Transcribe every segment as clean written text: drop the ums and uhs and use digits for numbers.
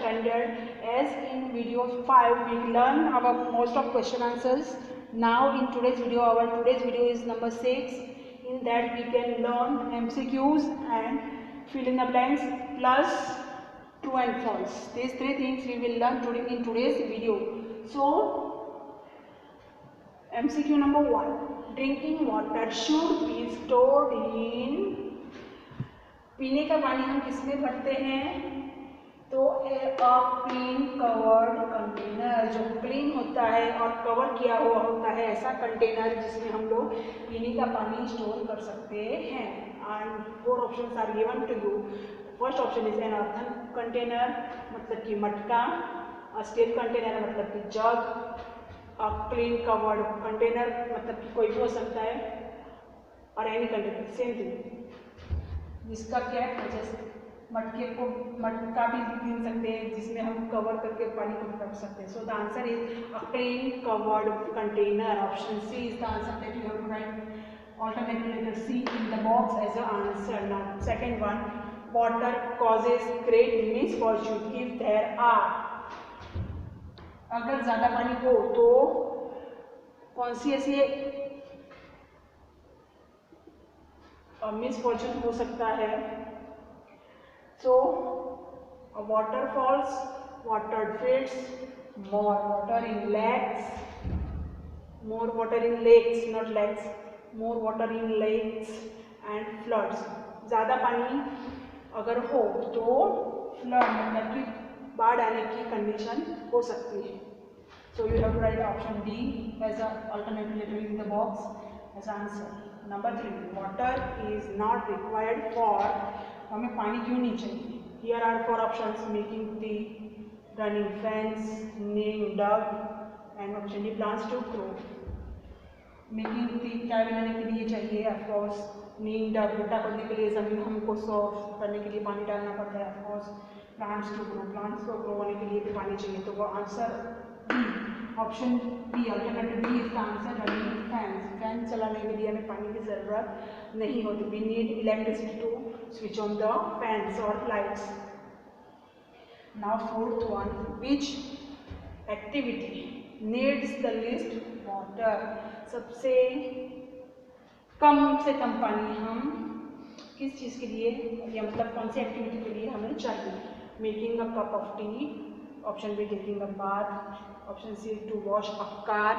standard. As in video 5 we learn our most of question answers. Now in today's video, our today's video is number 6. In that we can learn MCQs and fill in the blanks plus true and false. These three things we will learn today in today's video. So MCQ number 1, drinking water should be stored in, पीने का पानी हम किसमें भरते हैं, तो clean covered container, जो clean होता है और कवर किया हुआ होता है ऐसा कंटेनर जिसमें हम लोग पीने का पानी स्टोर कर सकते हैं. And 4 options are given to you. First option is an earthen container मतलब कि मटका, स्टील कंटेनर मतलब कि जग, क्लीन कवर्ड कंटेनर मतलब कि कोई भी हो सकता है, और एनी कंटेनर सेम थिंग जिसका क्या है, जैसे मटके को मटका भी गिन सकते हैं जिसमें हम कवर करके पानी को रख सकते हैं. So the answer is a clean covered container. Option C is the answer that you have to write alternative letter C in the box as a answer. Now second one, water causes great misfortune if there are, अगर ज़्यादा पानी हो तो कौन सी ऐसी misfortune हो सकता है. So waterfalls, water fields, more water in lakes, more water in lakes not lakes, more water in lakes and floods. ज़्यादा पानी अगर हो तो फ्लड मतलब कि बाढ़ आने की कंडीशन हो सकती है. So you have to write option D as a alternative letter in the box as answer. Number 3, water is not required for, हमें पानी क्यों नहीं चाहिए. Here are 4 options, making tea, running fans, neighing dog and option D plants to grow. Making tea चाय बनाने के लिए चाहिए ऑफकोर्स, नेइंग डग गड्ढा खोदने के लिए ज़मीन हमको सॉफ्ट करने के लिए पानी डालना पड़ता है of course. Plants to grow, plants को ग्रो होने के लिए भी पानी चाहिए. तो वो answer B, option B alternative B is the answer. Running fans, fan चलाने के लिए हमें पानी की ज़रूरत नहीं होती. We need electricity to switch on the fans और lights. Now fourth one, which activity needs the list water, सबसे कम से कम पानी हम किस चीज़ के लिए, या मतलब कौन सी एक्टिविटी के लिए हमें चाहिए. Making a cup of tea, option B taking a bath, option C to wash a car,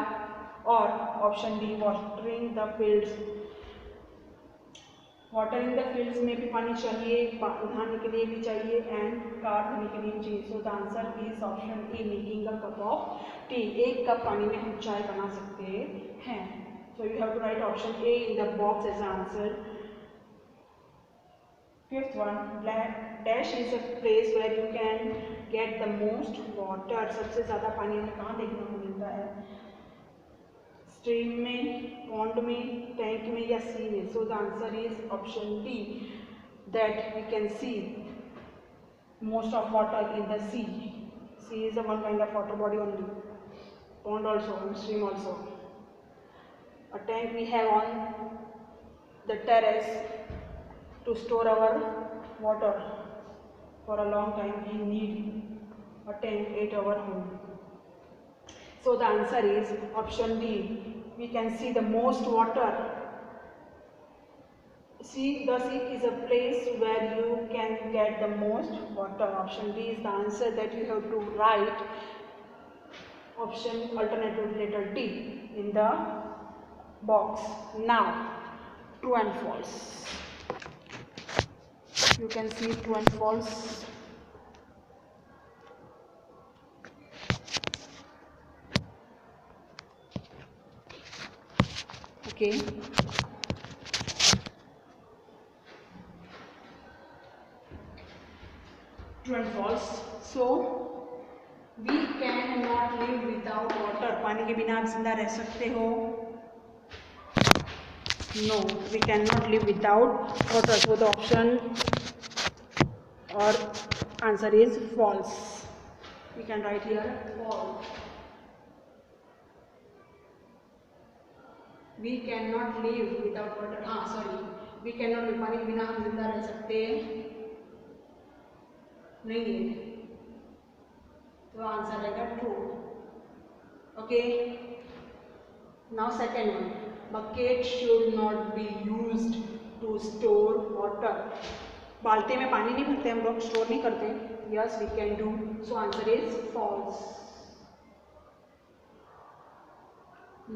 और option D watering the fields. Watering the fields में भी पानी चाहिए, नहाने के लिए भी चाहिए एंड कार धोने के लिए भी चाहिए. So the answer is option A, making a cup of tea. 1 cup पानी में हम चाय बना सकते हैं. So you have to write option A in the box as answer. Fifth one, dash is a place where you can get the most water. सबसे ज़्यादा पानी हमें कहाँ देखने को मिलता है, स्ट्रीम में, पॉन्ड में, टैंक में या सी में. So the answer is option D, that we can see most of water in the sea. Sea is a one kind of water body only. Pond also, stream also. A tank we have on the terrace to store our water for a long time. We need a tank at our home. So the answer is option D. We can see the most water. See, the sea is a place where you can get the most water. Option D is the answer that you have to write. Option alternative letter D in the box. Now, true and false. You can see true and false. Okay. True and false. So we cannot live without water. पानी के बिना आप जिंदा रह सकते हो? No, we cannot live without water. So the option or answer is false. We can write here false. We cannot live without water. We cannot live, पानी के बिना हम जिंदा रह सकते नहीं है. तो आंसर रहेगा true. Okay. Now second one, bucket should not be used to store water. बाल्टी में पानी नहीं भरते हम लोग, स्टोर नहीं करते. Yes we can do. So answer is false.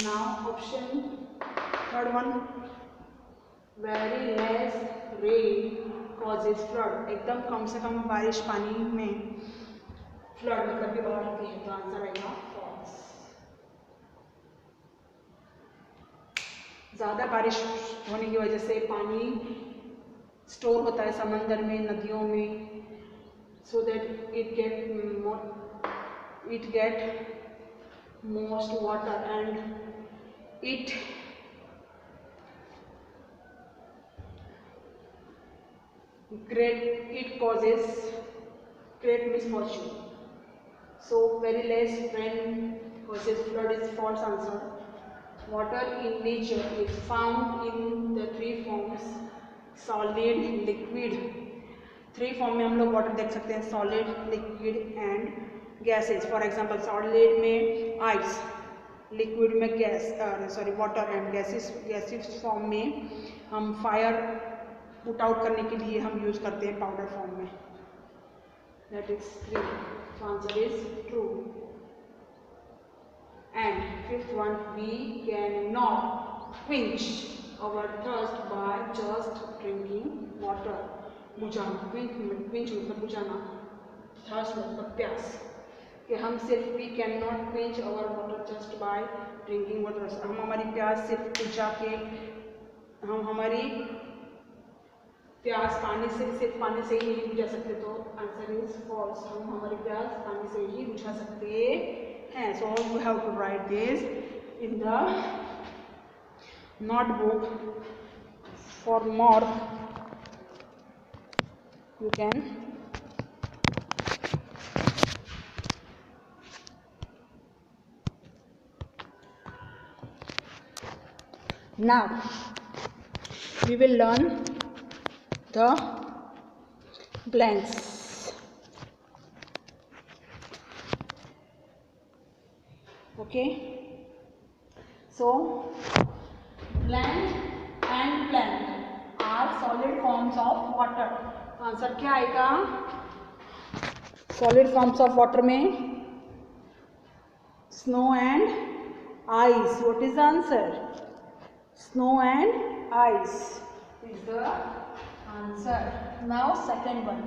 Now option third one, very less rain causes flood. एकदम कम से कम बारिश पानी में फ्लड मतलब कि बाढ़ आती है. तो आंसर आएगा फॉल्स. ज़्यादा बारिश होने की वजह से पानी स्टोर होता है समंदर में, नदियों में, so that it get most water and it causes great misfortune. So very less rain causes flood is false answer. Water in nature is found in the three forms: solid, liquid. Three form में हम लोग water देख सकते हैं: solid, liquid and gases. For example solid में ice, liquid में gas water, and gases form में हम फायर पुट आउट करने के लिए हम यूज करते हैं पाउडर फॉर्म में. That is 3. So answer is true. And fifth one, we can not quench our thirst by just drinking water. बुझाना, क्विंच मतलब बुझाना, थर्स्ट मतलब प्यास. कि हम सिर्फ we can not quench our water just by drinking water. हम हमारी प्यास सिर्फ बुझा के, हम हमारी प्यास सिर्फ पानी से ही नहीं बुझा सकते. तो आंसर इज फॉल्स. हम हमारी प्यास पानी से ही बुझा सकते हैं. So you have to write this in the notebook. For more you can now we will learn the blanks. Okay, so blank and blank are solid forms of water. Answer क्या आएगा? सॉलिड फॉर्म्स ऑफ वाटर में snow and ice. What is the answer? Snow and ice is the answer. Now second one,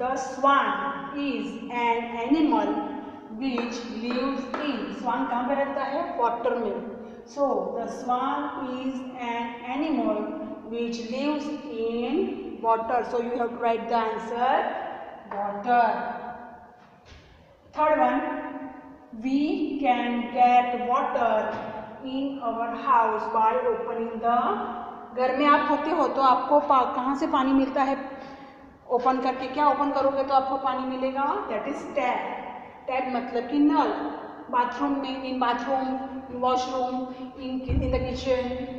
the swan is an animal which lives in. Swan कहाँ पे रहता है? Water में. So the swan is an animal which lives in water. So you have to write the answer water. Third one, we can get water in our house by opening the. घर में आप होते हो तो आपको कहाँ से पानी मिलता है? ओपन करके. क्या ओपन करोगे तो आपको पानी मिलेगा? That is tap. टैप मतलब कि नल. बाथरूम में, in bathroom, washroom, in the kitchen,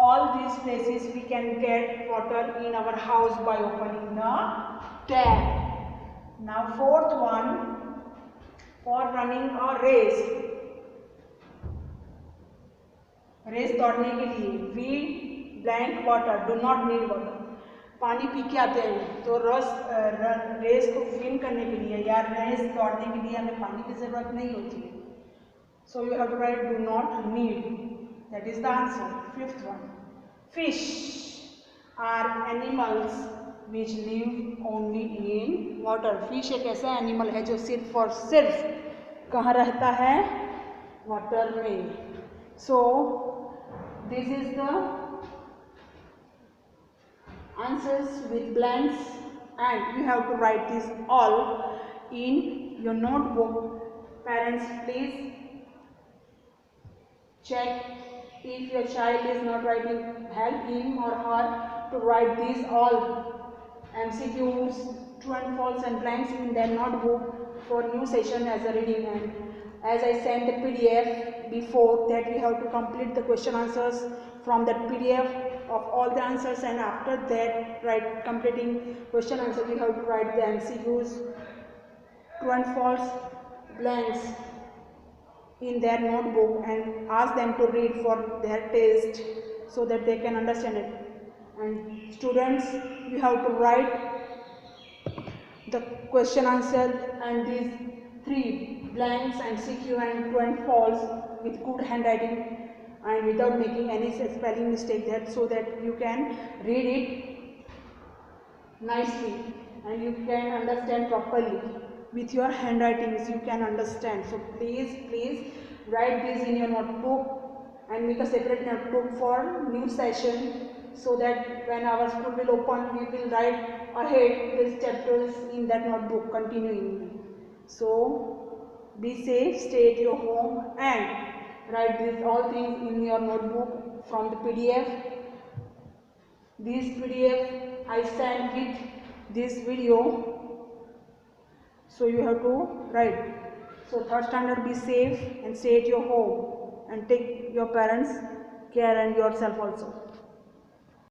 all these places we can get water in our house by opening the tap. Now fourth one, for running a race दौड़ने के लिए we blank water, do not need water. पानी P के आते हैं तो race को win करने के लिए या रेस दौड़ने के लिए हमें पानी की जरूरत नहीं होती है. So you have to write do not need. That is the answer. Fifth one, fish are animals which live only in water. Fish एक ऐसा एनिमल है जो सिर्फ और सिर्फ कहाँ रहता है? वाटर में. So this is the answers with blanks, and you have to write this all in your notebook. Parents, please check if your child is not writing. Help him or her to write these all MCQs, true and false and blanks in their notebook for new session as a reading. And as I sent the PDF before that, we have to complete the question answers from that PDF of all the answers, and after that, completing question answer, we have to write the MCQs true and false blanks in their notebook and ask them to read for their test so that they can understand it. And students, you have to write the question answer and these three blanks and CQ and true and false with good handwriting and without making any spelling mistake, that so that you can read it nicely and you can understand properly. With your handwritings you can understand. So please write this in your notebook and make a separate notebook for new session, so that when our school will open we will write ahead these chapters in that notebook continuingly. So be safe, stay at your home and write these all things in your notebook from the PDF. This PDF I sent with this video, so you have to write. So third standard, be safe and stay at your home and take your parents care and yourself also.